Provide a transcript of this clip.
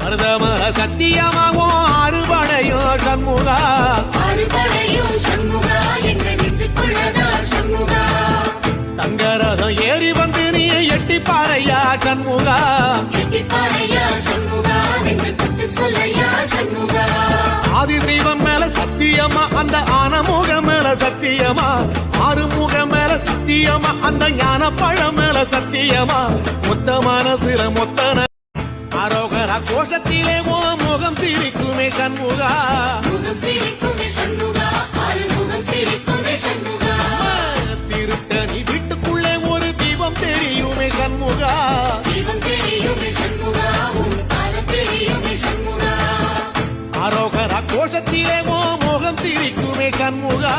மருதமர சத்தியமாகும் அறுபடையோ சண்முகா தங்கரதம் ஏறி வந்து நீ எட்டி பாறையா சண்முகா ஆதிசைவம் மேல சத்தியமா அந்த ஆனமுக மேல சத்தியமா ஆறுமுக மேல சத்தியமா அந்த ஞான பழம் மேல சத்தியமா மொத்த மனசுல மொத்தன ஆரோகரா கோஷத்திலே ஓ முகம் சிரிக்குமே சண்முகா திருத்தணி வீட்டுக்குள்ளே ஒரு தீபம் தெரியுமே சண்முகா ஆரோகரா கோஷத்திலே ஓ முகம் சிரிக்குமே சண்முகா